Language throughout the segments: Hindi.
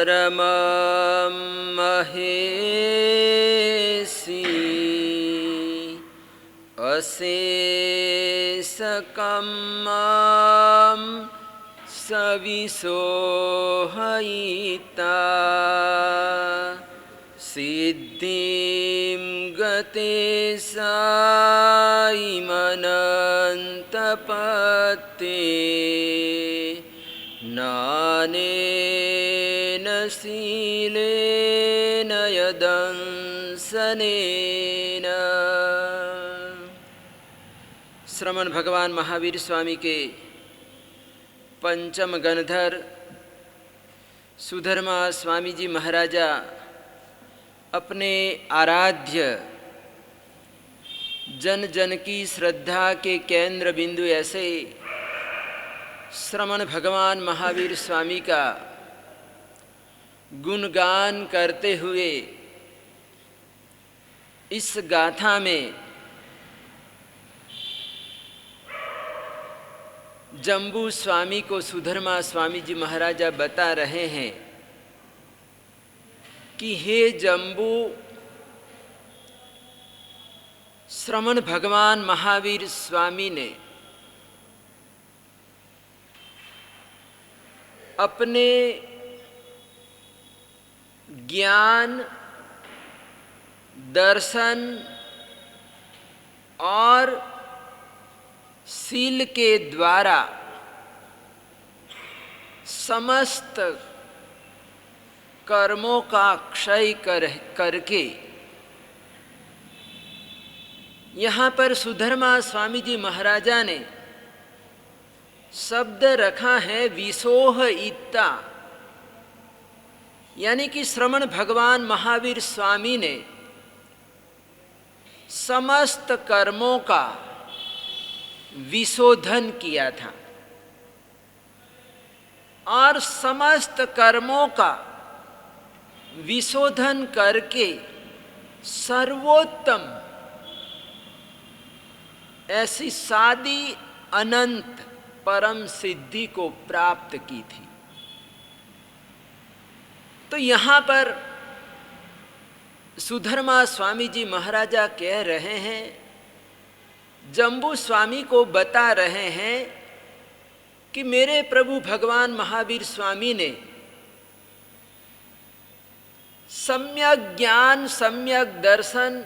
परमं महेशी अशेषकं सविशोहयिता सिद्धिं गतेशायमनन्तपत्ते नानेन शीलेन यदंसनेन। श्रमण भगवान महावीर स्वामी के पंचम गणधर सुधर्मा स्वामी जी महाराजा अपने आराध्य जन जन की श्रद्धा के केंद्र बिंदु ऐसे श्रमण भगवान महावीर स्वामी का गुणगान करते हुए इस गाथा में जम्बू स्वामी को सुधर्मा स्वामी जी महाराजा बता रहे हैं कि हे जम्बू, श्रमण भगवान महावीर स्वामी ने अपने ज्ञान, दर्शन और शील के द्वारा समस्त कर्मों का क्षय करके यहाँ पर सुधर्मा स्वामी जी महाराजा ने शब्द रखा है विशोह इत्ता, यानी कि श्रमण भगवान महावीर स्वामी ने समस्त कर्मों का विशोधन किया था और समस्त कर्मों का विशोधन करके सर्वोत्तम ऐसी सादी अनंत परम सिद्धि को प्राप्त की थी। तो यहाँ पर सुधर्मा स्वामी जी महाराजा कह रहे हैं, जम्बू स्वामी को बता रहे हैं कि मेरे प्रभु भगवान महावीर स्वामी ने सम्यक ज्ञान, सम्यक दर्शन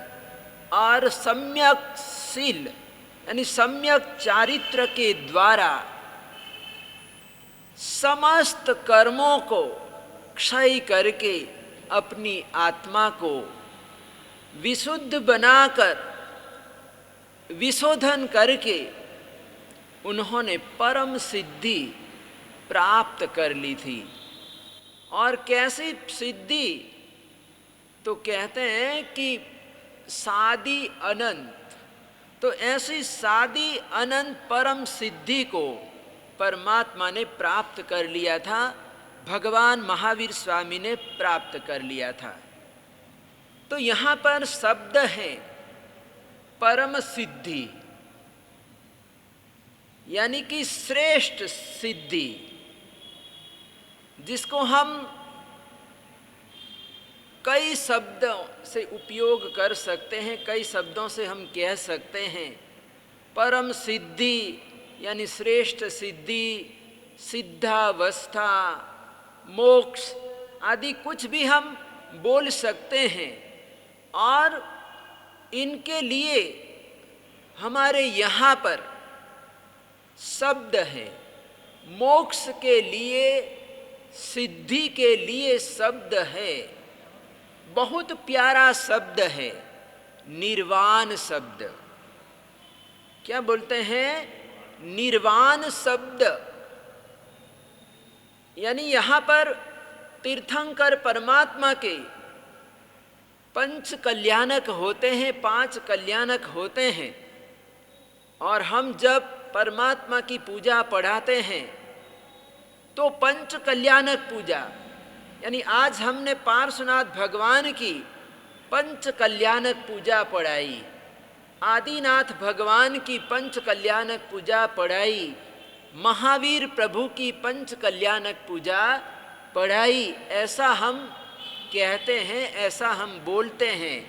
और सम्यक शील यानी सम्यक चारित्र के द्वारा समस्त कर्मों को क्षय करके अपनी आत्मा को विशुद्ध बनाकर विशोधन करके उन्होंने परम सिद्धि प्राप्त कर ली थी। और कैसी सिद्धि? तो कहते हैं कि सादी अनंत। तो ऐसी सादी अनंत परम सिद्धि को परमात्मा ने प्राप्त कर लिया था, भगवान महावीर स्वामी ने प्राप्त कर लिया था। तो यहाँ पर शब्द है परम सिद्धि, यानी कि श्रेष्ठ सिद्धि, जिसको हम कई शब्दों से उपयोग कर सकते हैं, कई शब्दों से हम कह सकते हैं। परम सिद्धि यानी श्रेष्ठ सिद्धि, सिद्धावस्था, मोक्ष आदि कुछ भी हम बोल सकते हैं। और इनके लिए हमारे यहाँ पर शब्द हैं। मोक्ष के लिए, सिद्धि के लिए शब्द है, बहुत प्यारा शब्द है, निर्वाण शब्द। क्या बोलते हैं? निर्वाण शब्द। यानी यहाँ पर तीर्थंकर परमात्मा के पंच कल्याणक होते हैं, 5 कल्याणक होते हैं। और हम जब परमात्मा की पूजा पढ़ाते हैं तो पंच कल्याणक पूजा, यानी आज हमने पार्श्वनाथ भगवान की पंच कल्याणक पूजा पढ़ाई, आदिनाथ भगवान की पंच कल्याणक पूजा पढ़ाई, महावीर प्रभु की पंच कल्याणक पूजा पढ़ाई, ऐसा हम कहते हैं, ऐसा हम बोलते हैं।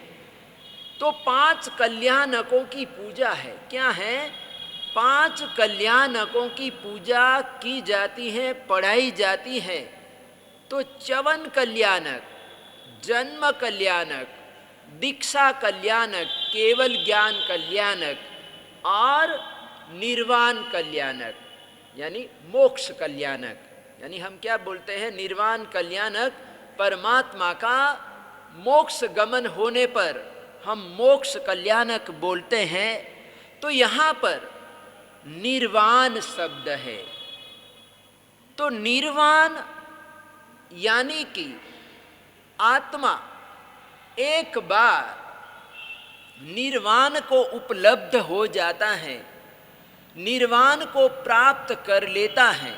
तो 5 कल्याणकों की पूजा है। क्या है? 5 कल्याणकों की पूजा की जाती है, पढ़ाई जाती है। तो च्यवन कल्याणक, जन्म कल्याणक, दीक्षा कल्याणक, केवल ज्ञान कल्याणक और निर्वाण कल्याणक यानी मोक्ष कल्याणक। यानी हम क्या बोलते हैं? निर्वाण कल्याणक, परमात्मा का मोक्ष गमन होने पर हम मोक्ष कल्याणक बोलते हैं। तो यहाँ पर निर्वाण शब्द है। तो निर्वाण यानी कि आत्मा एक बार निर्वाण को उपलब्ध हो जाता है, निर्वाण को प्राप्त कर लेता है,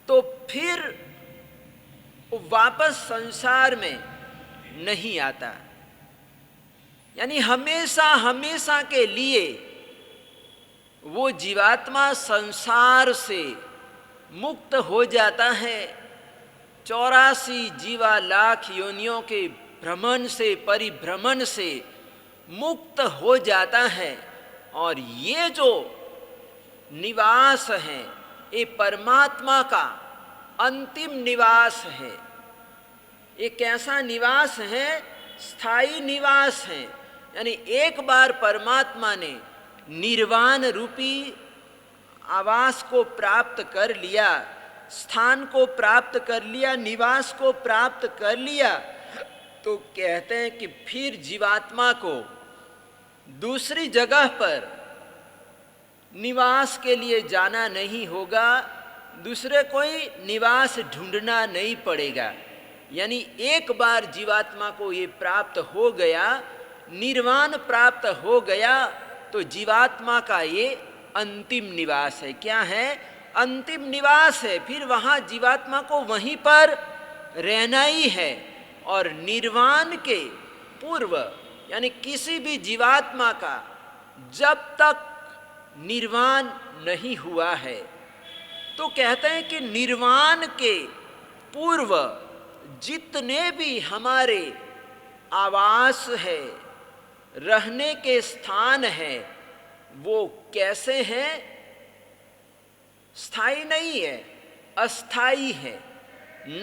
तो फिर वापस संसार में नहीं आता। यानी हमेशा हमेशा के लिए वो जीवात्मा संसार से मुक्त हो जाता है। 84 जीवा लाख योनियों के भ्रमण से, परिभ्रमण से मुक्त हो जाता है। और ये जो निवास है, ये परमात्मा का अंतिम निवास है। ये कैसा निवास है? स्थायी निवास है। यानी एक बार परमात्मा ने निर्वाण रूपी आवास को प्राप्त कर लिया, स्थान को प्राप्त कर लिया, निवास को प्राप्त कर लिया, तो कहते हैं कि फिर जीवात्मा को दूसरी जगह पर निवास के लिए जाना नहीं होगा, दूसरे कोई निवास ढूंढना नहीं पड़ेगा। यानी एक बार जीवात्मा को ये प्राप्त हो गया, निर्वाण प्राप्त हो गया, तो जीवात्मा का ये अंतिम निवास है। क्या है? अंतिम निवास है। फिर वहाँ जीवात्मा को वहीं पर रहना ही है। और निर्वाण के पूर्व यानी किसी भी जीवात्मा का जब तक निर्वाण नहीं हुआ है, तो कहते हैं कि निर्वाण के पूर्व जितने भी हमारे आवास है, रहने के स्थान है, वो कैसे हैं? स्थायी नहीं है, अस्थाई है,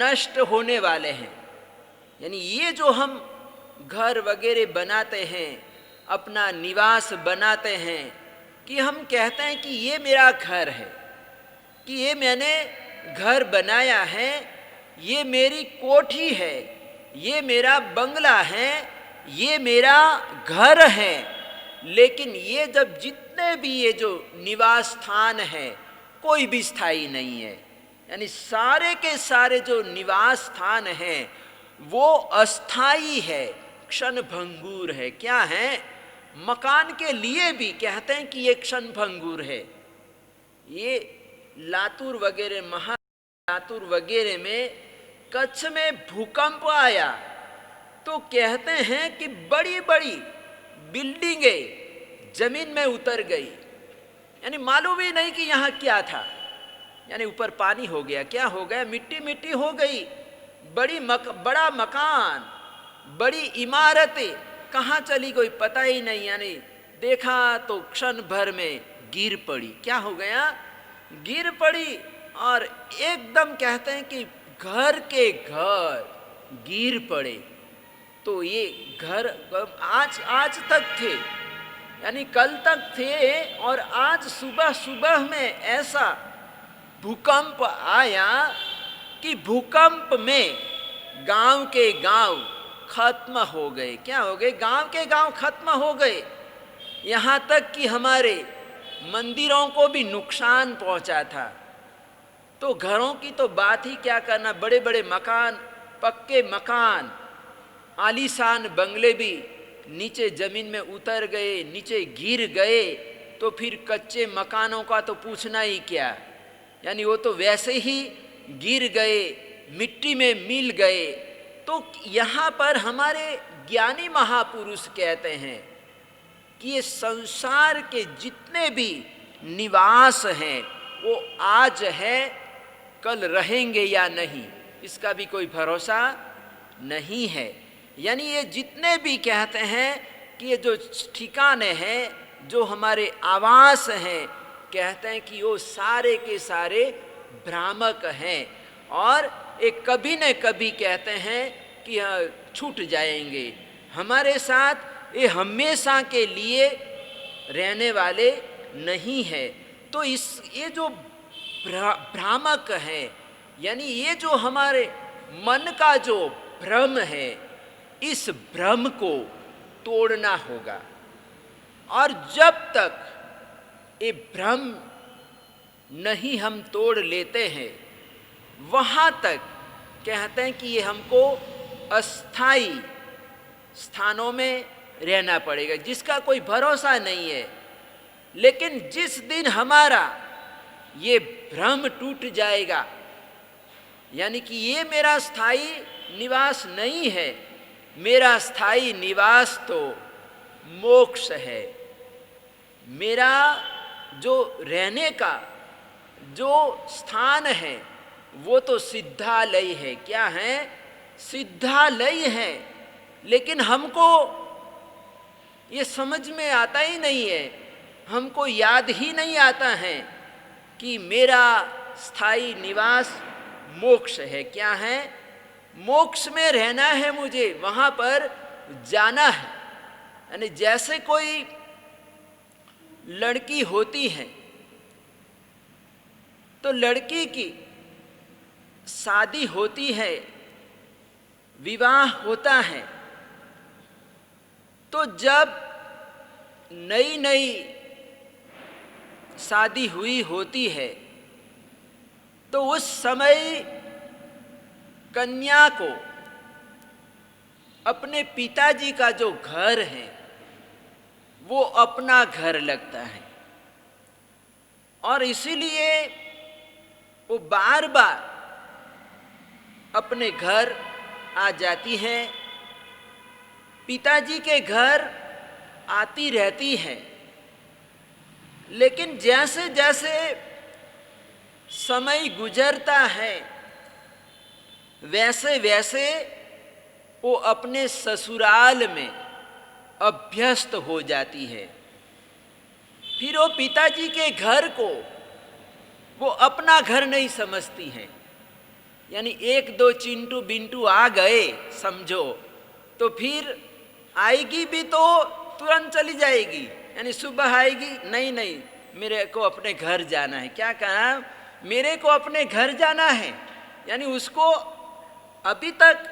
नष्ट होने वाले हैं। यानी ये जो हम घर वगैरह बनाते हैं, अपना निवास बनाते हैं, कि हम कहते हैं कि ये मेरा घर है, कि ये मैंने घर बनाया है, ये मेरी कोठी है, ये मेरा बंगला है, ये मेरा घर है। लेकिन ये जब जितने भी ये जो निवास स्थान है, कोई भी स्थायी नहीं है। यानी सारे के सारे जो निवास स्थान हैं वो अस्थाई है, क्षण भंगुर है। क्या है? मकान के लिए भी कहते हैं कि ये क्षण भंगुर है। ये लातूर वगैरह, लातूर वगैरह में, कच्छ में भूकंप आया तो कहते हैं कि बड़ी बड़ी बिल्डिंगें जमीन में उतर गई। यानी मालूम ही नहीं कि यहाँ क्या था। यानी ऊपर पानी हो गया, क्या हो गया? मिट्टी मिट्टी हो गई। बड़ा मकान, बड़ी इमारतें कहाँ चली गई पता ही नहीं। यानी देखा तो क्षण भर में गिर पड़ी। क्या हो गया? गिर पड़ी। और एकदम कहते हैं कि घर के घर गिर पड़े। तो ये घर आज तक थे, यानी कल तक थे, और आज सुबह सुबह में ऐसा भूकंप आया कि भूकंप में गांव के गांव खत्म हो गए। क्या हो गए? गांव के गांव खत्म हो गए। यहाँ तक कि हमारे मंदिरों को भी नुकसान पहुंचा था। तो घरों की तो बात ही क्या करना, बड़े बड़े मकान, पक्के मकान, आलीशान बंगले भी नीचे जमीन में उतर गए, नीचे गिर गए। तो फिर कच्चे मकानों का तो पूछना ही क्या। यानी वो तो वैसे ही गिर गए, मिट्टी में मिल गए। तो यहाँ पर हमारे ज्ञानी महापुरुष कहते हैं कि ये संसार के जितने भी निवास हैं वो आज है, कल रहेंगे या नहीं। इसका भी कोई भरोसा नहीं है। यानी ये जितने भी कहते हैं कि ये जो ठिकाने हैं, जो हमारे आवास हैं, कहते हैं कि वो सारे के सारे भ्रामक हैं और एक कभी न कभी कहते हैं कि छूट जाएंगे। हमारे साथ ये हमेशा के लिए रहने वाले नहीं है। तो ये जो भ्रामक है, यानी ये जो हमारे मन का जो भ्रम है, इस भ्रम को तोड़ना होगा। और जब तक ये भ्रम नहीं हम तोड़ लेते हैं, वहाँ तक कहते हैं कि ये हमको अस्थाई स्थानों में रहना पड़ेगा, जिसका कोई भरोसा नहीं है। लेकिन जिस दिन हमारा ये भ्रम टूट जाएगा, यानी कि ये मेरा स्थायी निवास नहीं है, मेरा स्थायी निवास तो मोक्ष है, मेरा जो रहने का जो स्थान है वो तो सिद्धालय है। क्या है? सिद्धालय है। लेकिन हमको ये समझ में आता ही नहीं है, हमको याद ही नहीं आता है कि मेरा स्थायी निवास मोक्ष है। क्या है? मोक्ष में रहना है मुझे, वहाँ पर जाना है। यानी जैसे कोई लड़की होती है तो लड़की की शादी होती है, विवाह होता है, तो जब नई नई शादी हुई होती है तो उस समय कन्या को अपने पिताजी का जो घर है वो अपना घर लगता है और इसीलिए वो बार बार अपने घर आ जाती है, पिताजी के घर आती रहती है। लेकिन जैसे जैसे समय गुजरता है वैसे वैसे वो अपने ससुराल में अभ्यस्त हो जाती है। फिर वो पिताजी के घर को वो अपना घर नहीं समझती हैं। यानी एक दो चिंटू बिंटू आ गए समझो, तो फिर आएगी भी तो तुरंत चली जाएगी। यानी सुबह आएगी, नहीं नहीं मेरे को अपने घर जाना है। क्या कहा? मेरे को अपने घर जाना है। यानी उसको अभी तक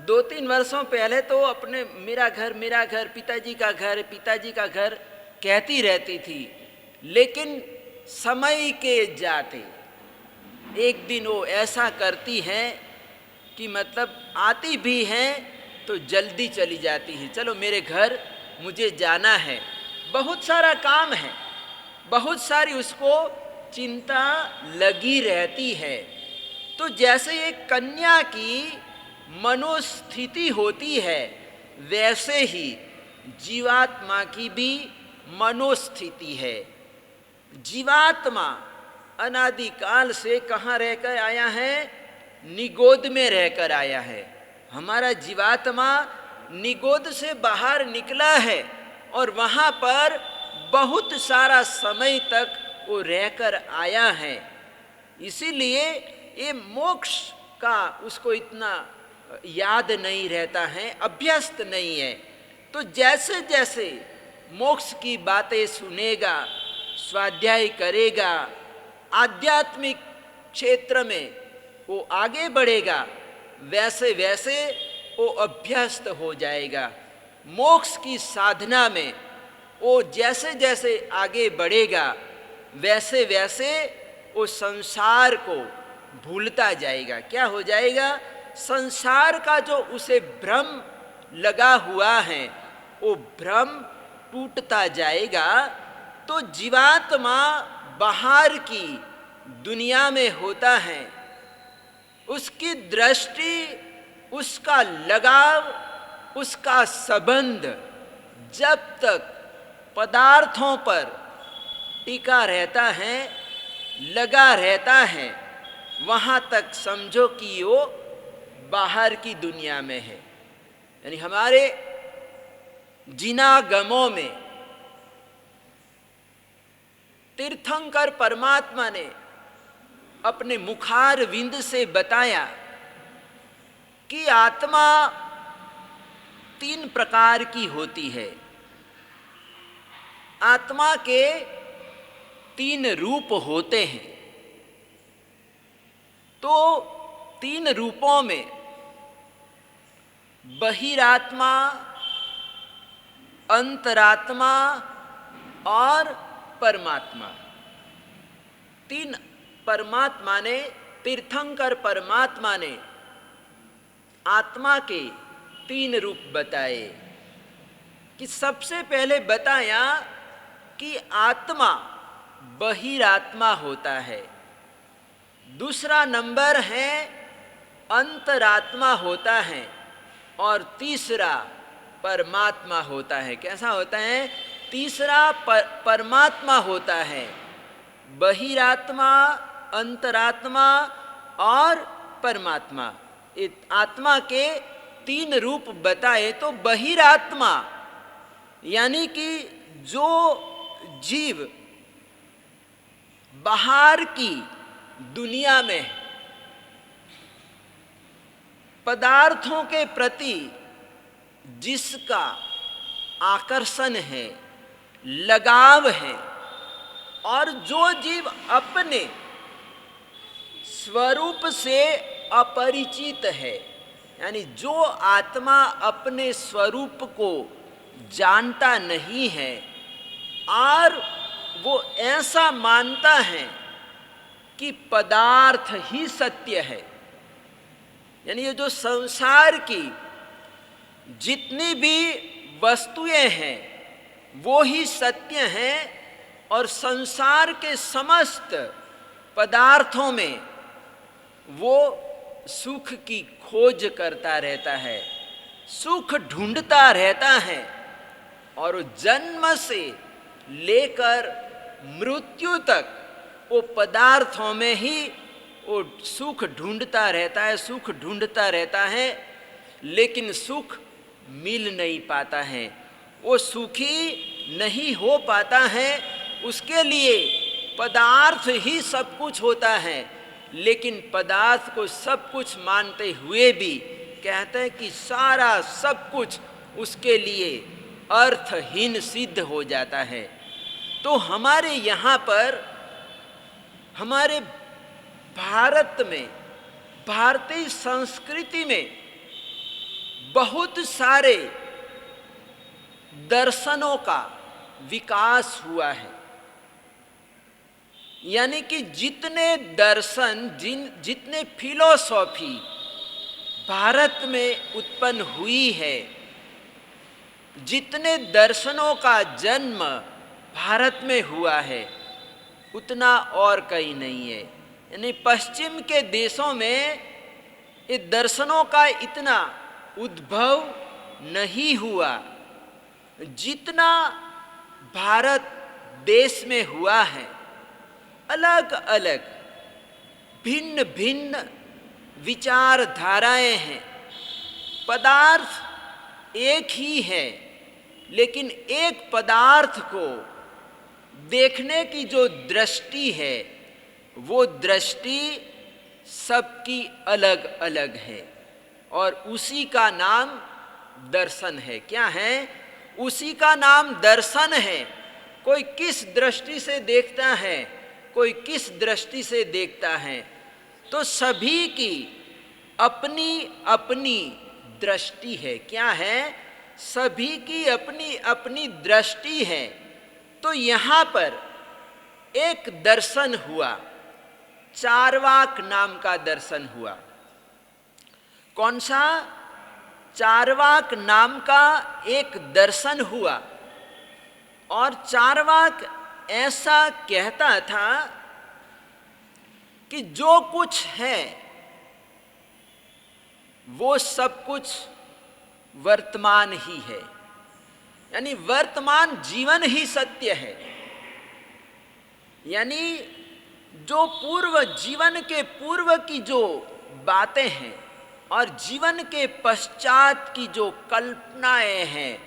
2-3 वर्षों पहले तो अपने मेरा घर, पिताजी का घर कहती रहती थी। लेकिन समय के जाते एक दिन वो ऐसा करती हैं कि मतलब आती भी हैं तो जल्दी चली जाती हैं, चलो मेरे घर मुझे जाना है, बहुत सारा काम है, बहुत सारी उसको चिंता लगी रहती है। तो जैसे एक कन्या की मनोस्थिति होती है वैसे ही जीवात्मा की भी मनोस्थिति है। जीवात्मा अनादिकाल से कहाँ रहकर आया है? निगोद में रहकर आया है। हमारा जीवात्मा निगोद से बाहर निकला है और वहाँ पर बहुत सारा समय तक वो रहकर आया है। इसीलिए ये मोक्ष का उसको इतना याद नहीं रहता है, अभ्यस्त नहीं है। तो जैसे जैसे मोक्ष की बातें सुनेगा, स्वाध्याय करेगा, आध्यात्मिक क्षेत्र में वो आगे बढ़ेगा, वैसे वैसे वो अभ्यस्त हो जाएगा। मोक्ष की साधना में वो जैसे जैसे आगे बढ़ेगा वैसे वैसे वो संसार को भूलता जाएगा। क्या हो जाएगा? संसार का जो उसे भ्रम लगा हुआ है वो भ्रम टूटता जाएगा। तो जीवात्मा बाहर की दुनिया में होता है, उसकी दृष्टि, उसका लगाव, उसका संबंध जब तक पदार्थों पर टिका रहता है, लगा रहता है, वहाँ तक समझो कि वो बाहर की दुनिया में है। यानी हमारे जिनागमों में तीर्थंकर परमात्मा ने अपने मुखार विंद से बताया कि आत्मा 3 प्रकार की होती है। आत्मा के 3 रूप होते हैं। तो 3 रूपों में बहिरात्मा, अंतरात्मा और परमात्मा, 3 परमात्मा ने, तीर्थंकर परमात्मा ने आत्मा के 3 रूप बताए। कि सबसे पहले बताया कि आत्मा बहिरात्मा होता है, दूसरा नंबर है अंतरात्मा होता है, और तीसरा परमात्मा होता है। कैसा होता है? तीसरा परमात्मा होता है। बहिरात्मा, अंतरात्मा और परमात्मा, आत्मा के 3 रूप बताए। तो बहिरात्मा यानी कि जो जीव बाहर की दुनिया में पदार्थों के प्रति जिसका आकर्षण है, लगाव है, और जो जीव अपने स्वरूप से अपरिचित है, यानी जो आत्मा अपने स्वरूप को जानता नहीं है और वो ऐसा मानता है कि पदार्थ ही सत्य है, यानी ये जो संसार की जितनी भी वस्तुएं हैं वो ही सत्य हैं, और संसार के समस्त पदार्थों में वो सुख की खोज करता रहता है, सुख ढूंढता रहता है, और जन्म से लेकर मृत्यु तक वो पदार्थों में ही वो सुख ढूंढता रहता है, सुख ढूंढता रहता है, लेकिन सुख मिल नहीं पाता है, वो सुखी नहीं हो पाता है। उसके लिए पदार्थ ही सब कुछ होता है, लेकिन पदार्थ को सब कुछ मानते हुए भी कहते हैं कि सारा सब कुछ उसके लिए अर्थहीन सिद्ध हो जाता है। तो हमारे यहाँ पर, हमारे भारत में, भारतीय संस्कृति में बहुत सारे दर्शनों का विकास हुआ है। यानी कि जितने दर्शन, जितने फिलॉसफी भारत में उत्पन्न हुई है, जितने दर्शनों का जन्म भारत में हुआ है, उतना और कहीं नहीं है। यानी पश्चिम के देशों में ये दर्शनों का इतना उद्भव नहीं हुआ जितना भारत देश में हुआ है। अलग अलग भिन्न भिन्न विचारधाराएं हैं। पदार्थ एक ही है, लेकिन एक पदार्थ को देखने की जो दृष्टि है, वो दृष्टि सबकी अलग अलग है, और उसी का नाम दर्शन है। क्या है? उसी का नाम दर्शन है। कोई किस दृष्टि से देखता है, कोई किस दृष्टि से देखता है, तो सभी की अपनी अपनी दृष्टि है। क्या है? सभी की अपनी अपनी दृष्टि है। तो यहाँ पर एक दर्शन हुआ, चार्वाक नाम का दर्शन हुआ। कौन सा? चार्वाक नाम का एक दर्शन हुआ। और चार्वाक ऐसा कहता था कि जो कुछ है वो सब कुछ वर्तमान ही है, यानी वर्तमान जीवन ही सत्य है। यानी जो पूर्व जीवन के पूर्व की जो बातें हैं, और जीवन के पश्चात की जो कल्पनाएं हैं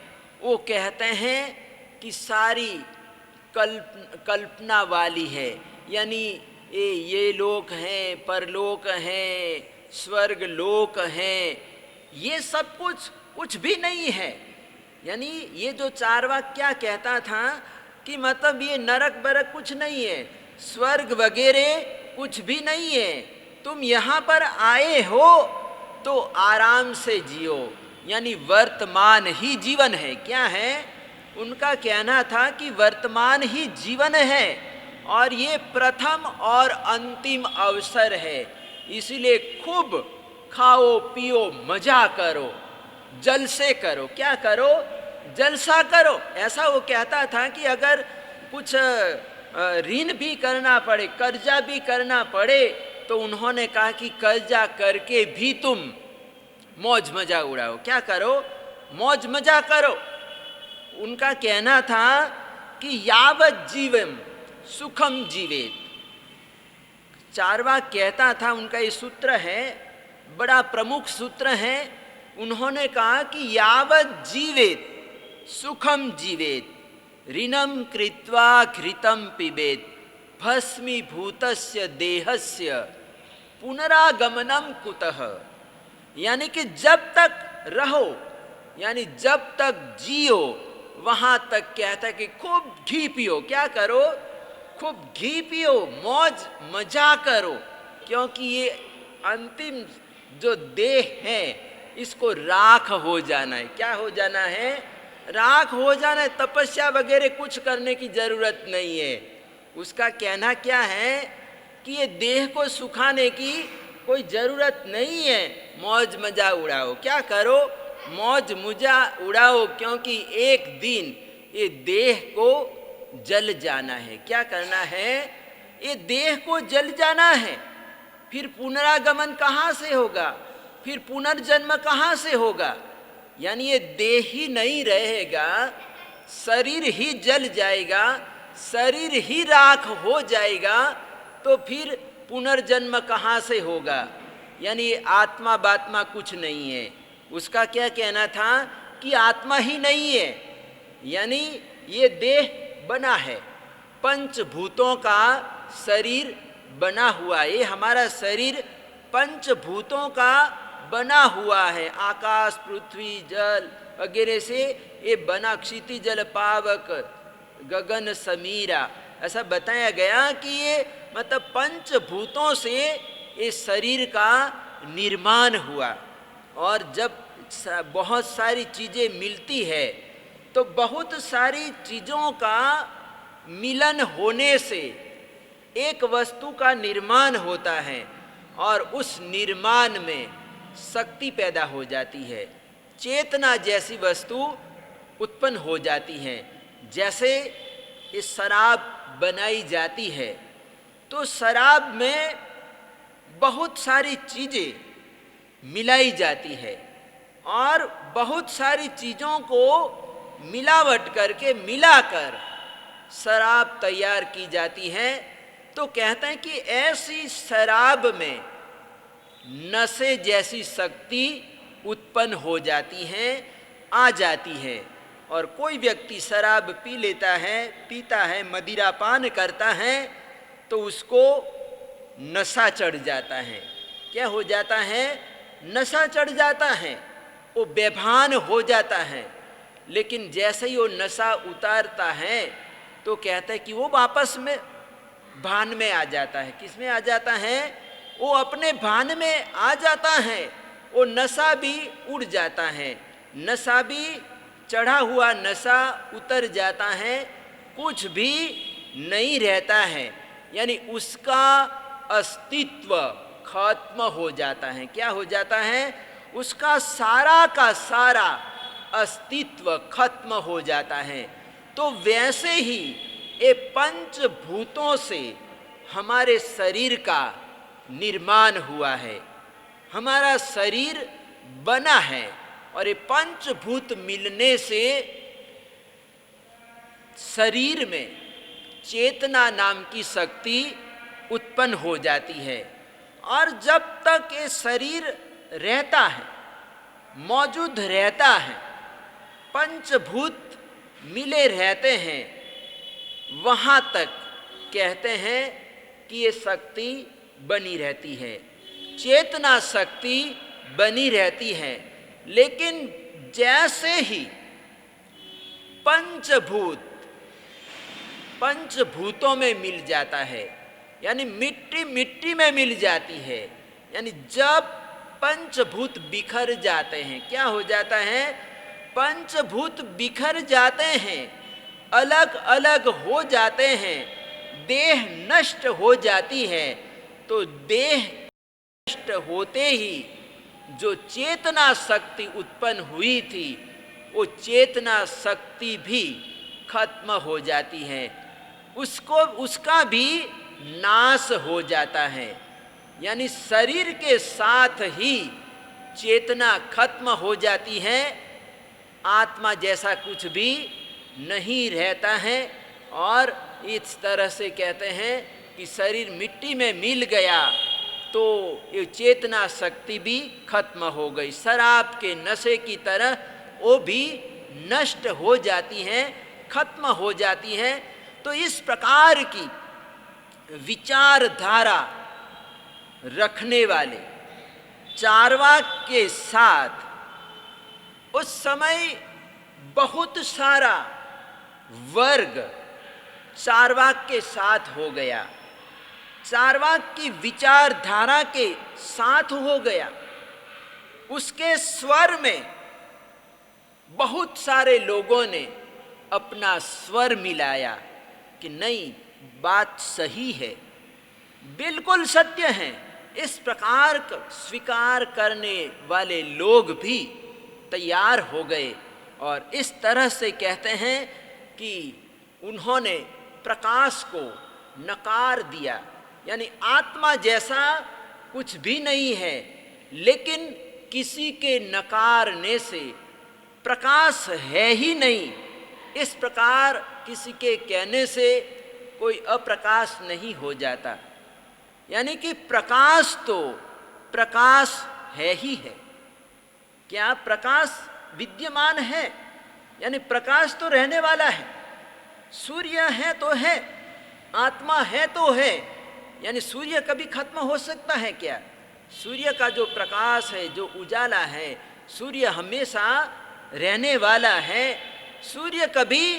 वो कहते हैं कि सारी कल्पना वाली है। यानी ये लोक हैं, परलोक हैं, स्वर्ग लोक हैं, ये सब कुछ भी नहीं है। यानी ये जो चार्वाक क्या कहता था कि मतलब ये नरक बरक कुछ नहीं है, स्वर्ग वगैरह कुछ भी नहीं है, तुम यहाँ पर आए हो तो आराम से जियो। यानी वर्तमान ही जीवन है। क्या है? उनका कहना था कि वर्तमान ही जीवन है और ये प्रथम और अंतिम अवसर है, इसीलिए खूब खाओ पियो मजा करो, जलसे करो। क्या करो? जलसा करो। ऐसा वो कहता था कि अगर कुछ ऋण भी करना पड़े, कर्जा भी करना पड़े, तो उन्होंने कहा कि कर्जा करके भी तुम मौज मजा उड़ाओ। क्या करो? मौज मजा करो। उनका कहना था कि यावत जीवम सुखम जीवेत। चार्वाक कहता था, उनका ये सूत्र है, बड़ा प्रमुख सूत्र है। उन्होंने कहा कि यावत जीवेत सुखम जीवेत, ऋणम कृत्वा घृतम पिबेत, भस्मीभूतस्य देहस्य पुनरागमनम कुतः। यानी कि जब तक रहो, यानी जब तक जियो, वहां तक कहता है कि खूब घी पियो। क्या करो? खूब घी पियो, मौज मजा करो, क्योंकि ये अंतिम जो देह है इसको राख हो जाना है। क्या हो जाना है? राख हो जाना है। तपस्या वगैरह कुछ करने की जरूरत नहीं है। उसका कहना क्या है कि ये देह को सुखाने की कोई जरूरत नहीं है, मौज मजा उड़ाओ। क्या करो? मौज मजा उड़ाओ, क्योंकि एक दिन ये देह को जल जाना है। क्या करना है? ये देह को जल जाना है। फिर पुनरागमन कहाँ से होगा? फिर पुनर्जन्म कहाँ से होगा? यानी ये देह ही नहीं रहेगा, शरीर ही जल जाएगा, शरीर ही राख हो जाएगा, तो फिर पुनर्जन्म कहाँ से होगा? यानी आत्मा बात्मा कुछ नहीं है। उसका क्या कहना था कि आत्मा ही नहीं है। यानी ये देह बना है, पंचभूतों का शरीर बना हुआ है। ये हमारा शरीर पंचभूतों का बना हुआ है, आकाश पृथ्वी जल वगैरह से ये बना, क्षिति जल पावक गगन समीरा, ऐसा बताया गया कि ये मतलब पंचभूतों से ये शरीर का निर्माण हुआ। और जब बहुत सारी चीज़ें मिलती है तो बहुत सारी चीज़ों का मिलन होने से एक वस्तु का निर्माण होता है और उस निर्माण में शक्ति पैदा हो जाती है, चेतना जैसी वस्तु उत्पन्न हो जाती है। जैसे ये शराब बनाई जाती है तो शराब में बहुत सारी चीज़ें मिलाई जाती है और बहुत सारी चीज़ों को मिलावट करके मिलाकर शराब तैयार की जाती है। तो कहते हैं कि ऐसी शराब में नशे जैसी शक्ति उत्पन्न हो जाती है, आ जाती है। और कोई व्यक्ति शराब पी लेता है, पीता है, मदिरा पान करता है, तो उसको नशा चढ़ जाता है। क्या हो जाता है? नशा चढ़ जाता है, वो बेभान हो जाता है। लेकिन जैसे ही वो नशा उतारता है तो कहता है कि वो वापस में भान में आ जाता है। किस में आ जाता है? वो अपने भान में आ जाता है, वो नशा भी उड़ जाता है, नशा भी चढ़ा हुआ नशा उतर जाता है, कुछ भी नहीं रहता है। यानी उसका अस्तित्व खत्म हो जाता है। क्या हो जाता है? उसका सारा का सारा अस्तित्व खत्म हो जाता है। तो वैसे ही ये पंचभूतों से हमारे शरीर का निर्माण हुआ है, हमारा शरीर बना है और ये पंचभूत मिलने से शरीर में चेतना नाम की शक्ति उत्पन्न हो जाती है। और जब तक ये शरीर रहता है, मौजूद रहता है, पंचभूत मिले रहते हैं, वहाँ तक कहते हैं कि ये शक्ति बनी रहती है, चेतना शक्ति बनी रहती है। लेकिन जैसे ही पंचभूतों में मिल जाता है, यानी मिट्टी मिट्टी में मिल जाती है, यानी जब पंचभूत बिखर जाते हैं, क्या हो जाता है? पंचभूत बिखर जाते हैं, अलग अलग हो जाते हैं, देह नष्ट हो जाती है। तो देह नष्ट होते ही जो चेतना शक्ति उत्पन्न हुई थी, वो चेतना शक्ति भी खत्म हो जाती है, उसका भी नाश हो जाता है। यानी शरीर के साथ ही चेतना खत्म हो जाती है, आत्मा जैसा कुछ भी नहीं रहता है। और इस तरह से कहते हैं कि शरीर मिट्टी में मिल गया तो ये चेतना शक्ति भी खत्म हो गई, शराब के नशे की तरह वो भी नष्ट हो जाती हैं, खत्म हो जाती हैं। तो इस प्रकार की विचारधारा रखने वाले चार्वाक के साथ उस समय बहुत सारा वर्ग चार्वाक के साथ हो गया, चार्वाक की विचारधारा के साथ हो गया। उसके स्वर में बहुत सारे लोगों ने अपना स्वर मिलाया कि नहीं, बात सही है, बिल्कुल सत्य है। इस प्रकार स्वीकार करने वाले लोग भी तैयार हो गए और इस तरह से कहते हैं कि उन्होंने प्रकाश को नकार दिया, यानी आत्मा जैसा कुछ भी नहीं है। लेकिन किसी के नकारने से प्रकाश है ही नहीं, इस प्रकार किसी के कहने से कोई अप्रकाश नहीं हो जाता। यानी कि प्रकाश तो प्रकाश है ही है। क्या प्रकाश विद्यमान है? यानी प्रकाश तो रहने वाला है, सूर्य है तो है, आत्मा है तो है। यानी सूर्य कभी खत्म हो सकता है क्या? सूर्य का जो प्रकाश है, जो उजाला है, सूर्य हमेशा रहने वाला है, सूर्य कभी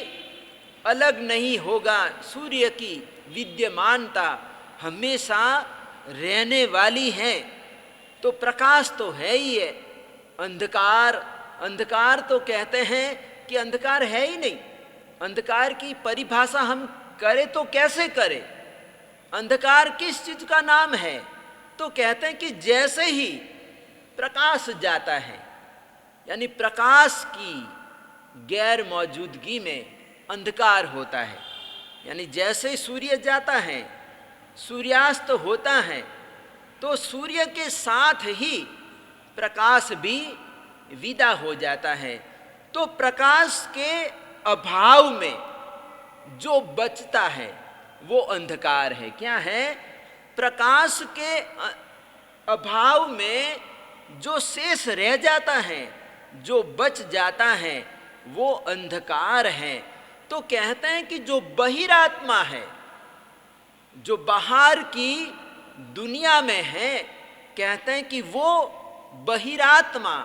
अलग नहीं होगा। सूर्य की विद्यमानता हमेशा रहने वाली है। तो प्रकाश तो है ही है। अंधकार तो कहते हैं कि अंधकार है ही नहीं। अंधकार की परिभाषा हम करें तो कैसे करें? अंधकार किस चीज का नाम है? तो कहते हैं कि जैसे ही प्रकाश जाता है, यानी प्रकाश की गैर मौजूदगी में अंधकार होता है। यानी जैसे सूर्य जाता है, सूर्यास्त होता है, तो सूर्य के साथ ही प्रकाश भी विदा हो जाता है। तो प्रकाश के अभाव में जो बचता है वो अंधकार है। क्या है? प्रकाश के अभाव में जो शेष रह जाता है, जो बच जाता है, वो अंधकार है। तो कहते हैं कि जो बहिरात्मा है, जो बाहर की दुनिया में है, कहते हैं कि वो बहिरात्मा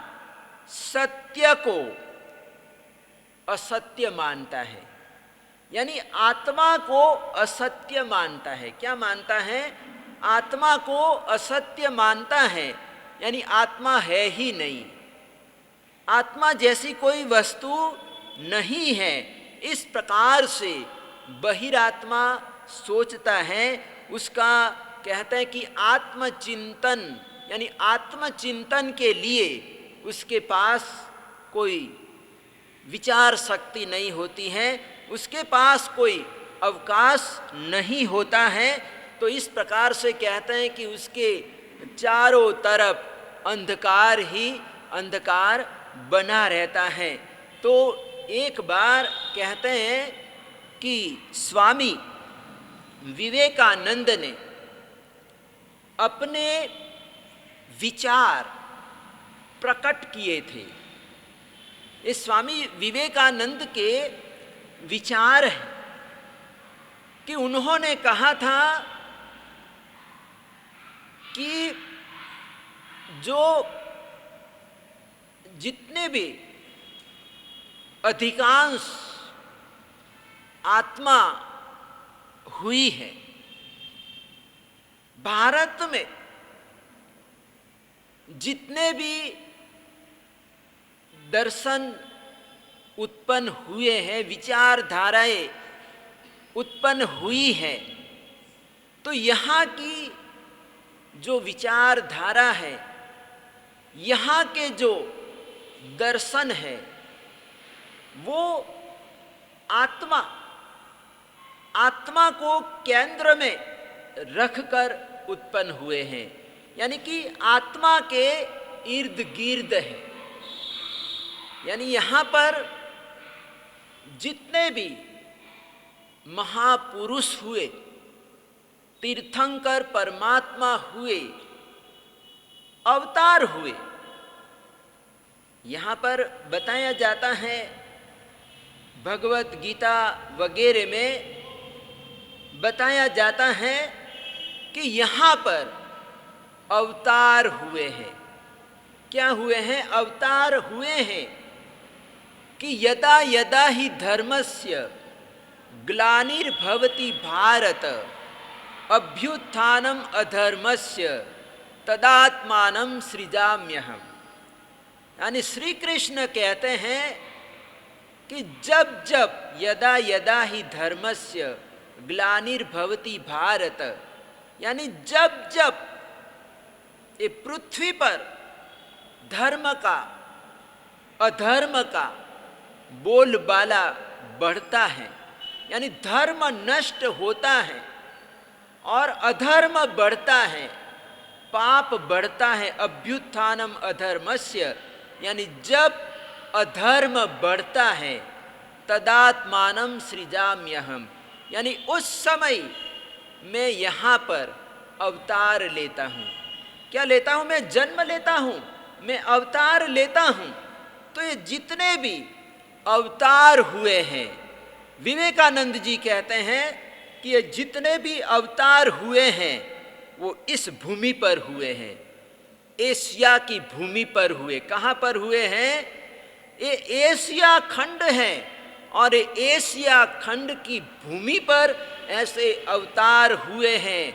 सत्य को असत्य मानता है। यानी आत्मा को असत्य मानता है। क्या मानता है? आत्मा को असत्य मानता है, यानी आत्मा है ही नहीं, आत्मा जैसी कोई वस्तु नहीं है। इस प्रकार से बहिरात्मा सोचता है। उसका कहते हैं कि आत्मचिंतन, यानी आत्मचिंतन के लिए उसके पास कोई विचार शक्ति नहीं होती है, उसके पास कोई अवकाश नहीं होता है। तो इस प्रकार से कहते हैं कि उसके चारों तरफ अंधकार ही अंधकार बना रहता है। तो एक बार कहते हैं कि स्वामी विवेकानंद ने अपने विचार प्रकट किए थे। ये स्वामी विवेकानंद के विचार हैं कि उन्होंने कहा था कि जो जितने भी अधिकांश आत्मा हुई है भारत में, जितने भी दर्शन उत्पन्न हुए हैं, विचारधाराएं उत्पन्न हुई है, तो यहाँ की जो विचारधारा है, यहाँ के जो दर्शन है, वो आत्मा को केंद्र में रखकर उत्पन्न हुए हैं, यानी कि आत्मा के इर्द गिर्द है। यानी यहाँ पर जितने भी महापुरुष हुए, तीर्थंकर परमात्मा हुए, अवतार हुए, यहाँ पर बताया जाता है भगवत गीता वगैरह में बताया जाता है कि यहाँ पर अवतार हुए हैं। क्या हुए हैं? अवतार हुए हैं कि यदा यदा ही धर्मस्य ग्लानिर्भवति भारत अभ्युत्थानम अधर्मस्य तदात्मानं सृजाम्यहम्। यानी श्री कृष्ण कहते हैं कि जब जब यदा यदा ही धर्मस्य ग्लानिर्भवति भारत, यानी जब जब ये पृथ्वी पर धर्म का अधर्म का बोलबाला बढ़ता है, यानी धर्म नष्ट होता है और अधर्म बढ़ता है, पाप बढ़ता है। अभ्युत्थानम अधर्मस्य, यानी जब अधर्म बढ़ता है, तदात्मानं सृजाम्यहम्, यानी उस समय मैं यहाँ पर अवतार लेता हूँ। क्या लेता हूँ? मैं जन्म लेता हूँ, मैं अवतार लेता हूँ। तो ये जितने भी अवतार हुए हैं, विवेकानंद जी कहते हैं कि ये जितने भी अवतार हुए हैं वो इस भूमि पर हुए हैं, एशिया की भूमि पर हुए। कहाँ पर हुए हैं? ये एशिया खंड है और एशिया खंड की भूमि पर ऐसे अवतार हुए हैं,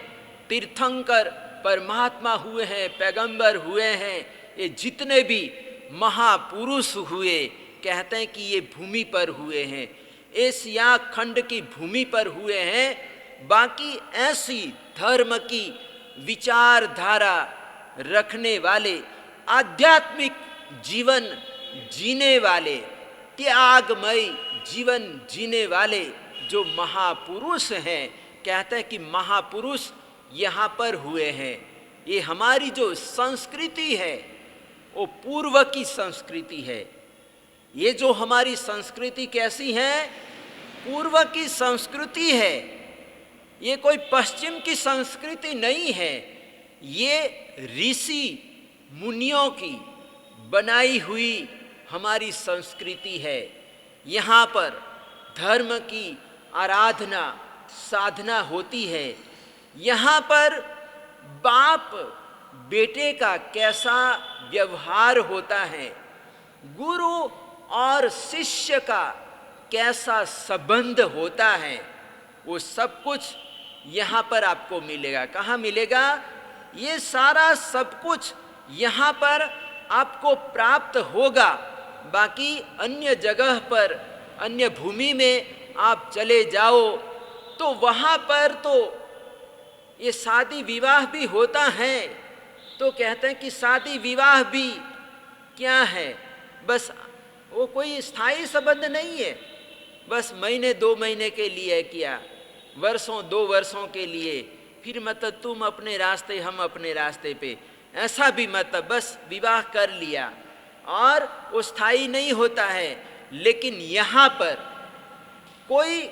तीर्थंकर परमात्मा हुए हैं, पैगंबर हुए हैं। ये जितने भी महापुरुष हुए कहते हैं कि ये भूमि पर हुए हैं, एशिया खंड की भूमि पर हुए हैं। बाकी ऐसी धर्म की विचारधारा रखने वाले, आध्यात्मिक जीवन जीने वाले, त्यागमय जीवन जीने वाले जो महापुरुष हैं, कहते हैं कि महापुरुष यहाँ पर हुए हैं। ये हमारी जो संस्कृति है वो पूर्व की संस्कृति है। ये जो हमारी संस्कृति कैसी है? पूर्व की संस्कृति है। ये कोई पश्चिम की संस्कृति नहीं है। ये ऋषि मुनियों की बनाई हुई हमारी संस्कृति है। यहाँ पर धर्म की आराधना साधना होती है। यहाँ पर बाप बेटे का कैसा व्यवहार होता है, गुरु और शिष्य का कैसा संबंध होता है, वो सब कुछ यहाँ पर आपको मिलेगा। कहाँ मिलेगा? ये सारा सब कुछ यहाँ पर आपको प्राप्त होगा। बाकी अन्य जगह पर, अन्य भूमि में आप चले जाओ तो वहाँ पर तो ये शादी विवाह भी होता है, तो कहते हैं कि शादी विवाह भी क्या है, बस वो कोई स्थायी संबंध नहीं है, बस महीने 2 महीने के लिए किया, वर्षों 2 वर्षों के लिए, फिर मतलब तुम अपने रास्ते हम अपने रास्ते पे, ऐसा भी मतलब बस विवाह कर लिया और वो स्थायी नहीं होता है। लेकिन यहाँ पर कोई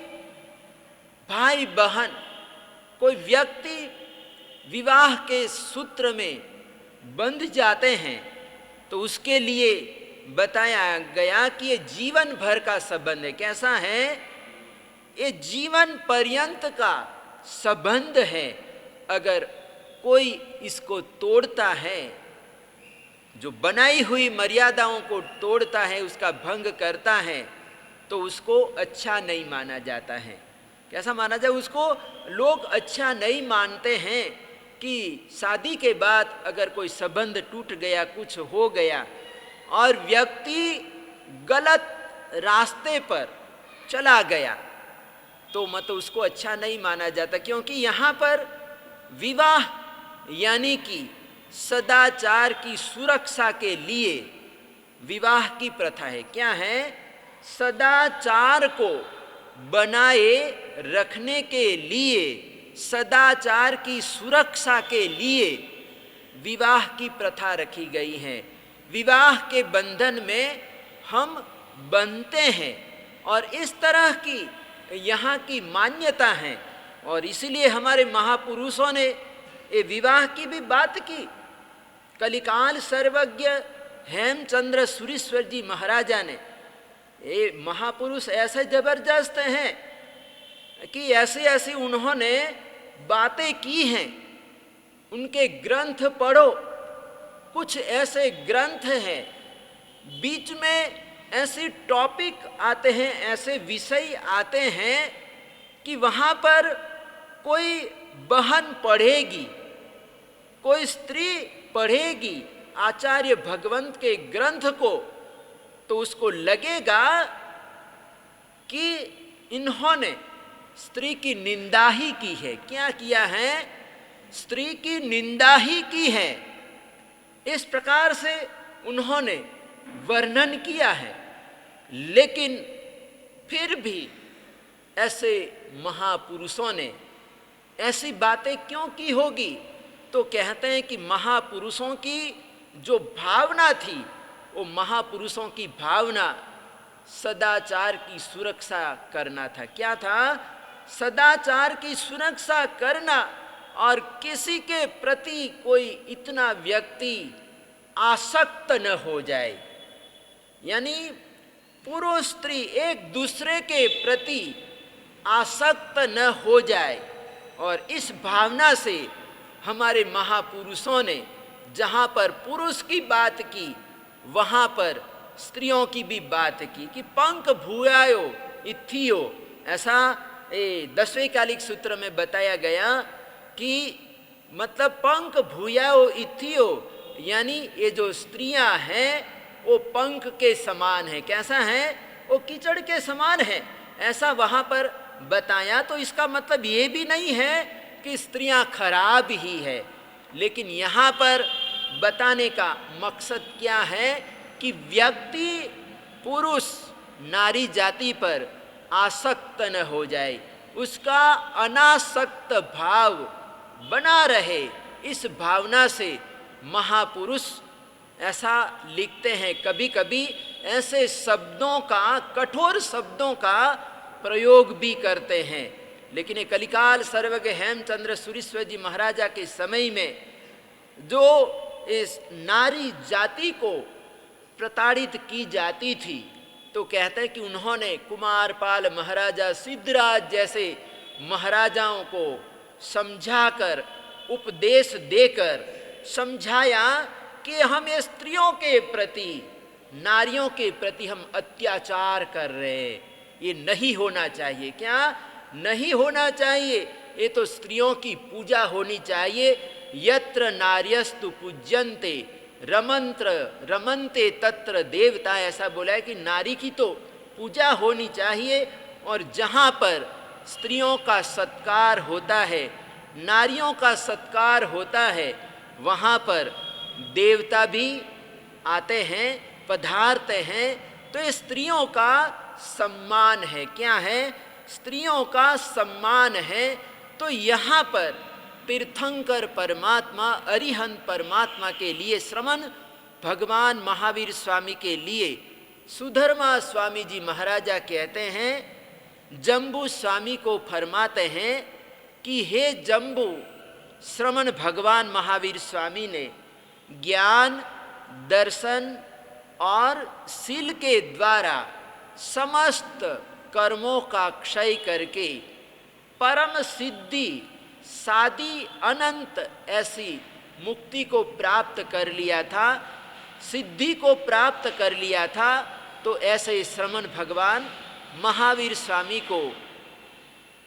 भाई बहन, कोई व्यक्ति विवाह के सूत्र में बंध जाते हैं तो उसके लिए बताया गया कि ये जीवन भर का संबंध है। कैसा है? ये जीवन पर्यंत का संबंध है। अगर कोई इसको तोड़ता है, जो बनाई हुई मर्यादाओं को तोड़ता है, उसका भंग करता है, तो उसको अच्छा नहीं माना जाता है। कैसा माना जाए? उसको लोग अच्छा नहीं मानते हैं कि शादी के बाद अगर कोई संबंध टूट गया, कुछ हो गया और व्यक्ति गलत रास्ते पर चला गया, तो मतलब उसको अच्छा नहीं माना जाता, क्योंकि यहाँ पर विवाह यानी कि सदाचार की सुरक्षा के लिए विवाह की प्रथा है। क्या है? सदाचार को बनाए रखने के लिए, सदाचार की सुरक्षा के लिए विवाह की प्रथा रखी गई है। विवाह के बंधन में हम बंधते हैं और इस तरह की यहाँ की मान्यता है। और इसीलिए हमारे महापुरुषों ने ये विवाह की भी बात की। कलिकाल सर्वज्ञ हेमचंद्र सूरीश्वर जी महाराजा ने, ये महापुरुष ऐसे जबरदस्त हैं कि ऐसे ऐसे उन्होंने बातें की हैं। उनके ग्रंथ पढ़ो, कुछ ऐसे ग्रंथ हैं, बीच में ऐसे टॉपिक आते हैं, ऐसे विषय आते हैं कि वहाँ पर कोई बहन पढ़ेगी, कोई स्त्री पढ़ेगी आचार्य भगवंत के ग्रंथ को, तो उसको लगेगा कि इन्होंने स्त्री की निंदा ही की है। क्या किया है? स्त्री की निंदा ही की है। इस प्रकार से उन्होंने वर्णन किया है। लेकिन फिर भी ऐसे महापुरुषों ने ऐसी बातें क्यों की होगी? तो कहते हैं कि महापुरुषों की जो भावना थी, वो महापुरुषों की भावना सदाचार की सुरक्षा करना था। क्या था? सदाचार की सुरक्षा करना और किसी के प्रति कोई इतना व्यक्ति आसक्त न हो जाए, यानी पुरुष स्त्री एक दूसरे के प्रति आसक्त न हो जाए। और इस भावना से हमारे महापुरुषों ने जहाँ पर पुरुष की बात की, वहाँ पर स्त्रियों की भी बात की कि पंख भूयायो इथियो। ऐसा 10वें कालिक सूत्र में बताया गया कि मतलब पंख भूयायो इथियो, यानी ये जो स्त्रियां हैं वो पंख के समान है। कैसा है? वो कीचड़ के समान है, ऐसा वहाँ पर बताया। तो इसका मतलब ये भी नहीं है कि स्त्रियां खराब ही है, लेकिन यहाँ पर बताने का मकसद क्या है कि व्यक्ति पुरुष नारी जाति पर आसक्त न हो जाए, उसका अनासक्त भाव बना रहे। इस भावना से महापुरुष ऐसा लिखते हैं। कभी कभी ऐसे शब्दों का, कठोर शब्दों का प्रयोग भी करते हैं। लेकिन ये कलिकाल सर्वज्ञ हेमचंद्र सूरीश्वर जी महाराजा के समय में जो इस नारी जाति को प्रताड़ित की जाती थी, तो कहते हैं कि उन्होंने कुमारपाल महाराजा, सिद्धराज जैसे महाराजाओं को समझाकर, उपदेश देकर समझाया कि हम ये स्त्रियों के प्रति, नारियों के प्रति हम अत्याचार कर रहे हैं, ये नहीं होना चाहिए। क्या नहीं होना चाहिए? ये तो स्त्रियों की पूजा होनी चाहिए। यत्र नार्यस्तु पूज्यन्ते रमन्ते तत्र देवता, ऐसा बोला है कि नारी की तो पूजा होनी चाहिए। और जहाँ पर स्त्रियों का सत्कार होता है, नारियों का सत्कार होता है, वहाँ पर देवता भी आते हैं, पधारते हैं। तो ये स्त्रियों का सम्मान है। क्या है? स्त्रियों का सम्मान है। तो यहाँ पर तीर्थंकर परमात्मा, अरिहंत परमात्मा के लिए, श्रमण भगवान महावीर स्वामी के लिए सुधर्मा स्वामी जी महाराजा कहते हैं, जम्बू स्वामी को फरमाते हैं कि हे जम्बू, श्रमण भगवान महावीर स्वामी ने ज्ञान दर्शन और शील के द्वारा समस्त कर्मों का क्षय करके परम सिद्धि सादी अनंत ऐसी मुक्ति को प्राप्त कर लिया था, सिद्धि को प्राप्त कर लिया था। तो ऐसे श्रमण भगवान महावीर स्वामी को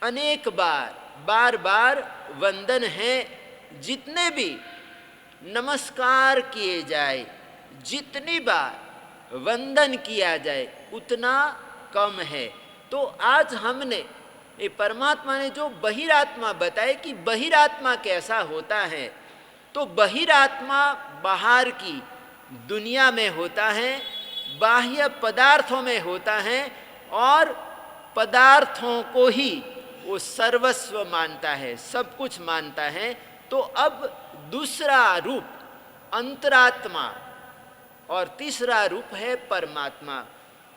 अनेक बार बार वंदन है। जितने भी नमस्कार किए जाए, जितनी बार वंदन किया जाए उतना कम है। तो आज हमने ये परमात्मा ने जो बहिरात्मा बताए कि बहिरात्मा कैसा होता है, तो बहिरात्मा बाहर की दुनिया में होता है, बाह्य पदार्थों में होता है और पदार्थों को ही वो सर्वस्व मानता है, सब कुछ मानता है। तो अब दूसरा रूप अंतरात्मा और तीसरा रूप है परमात्मा।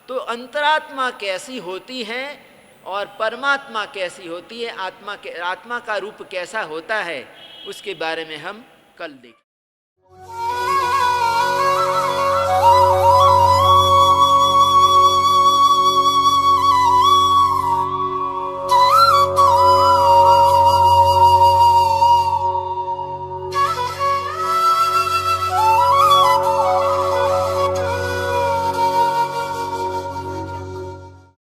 तो अंतरात्मा कैसी होती है और परमात्मा कैसी होती है, आत्मा का रूप कैसा होता है, उसके बारे में हम कल देखें।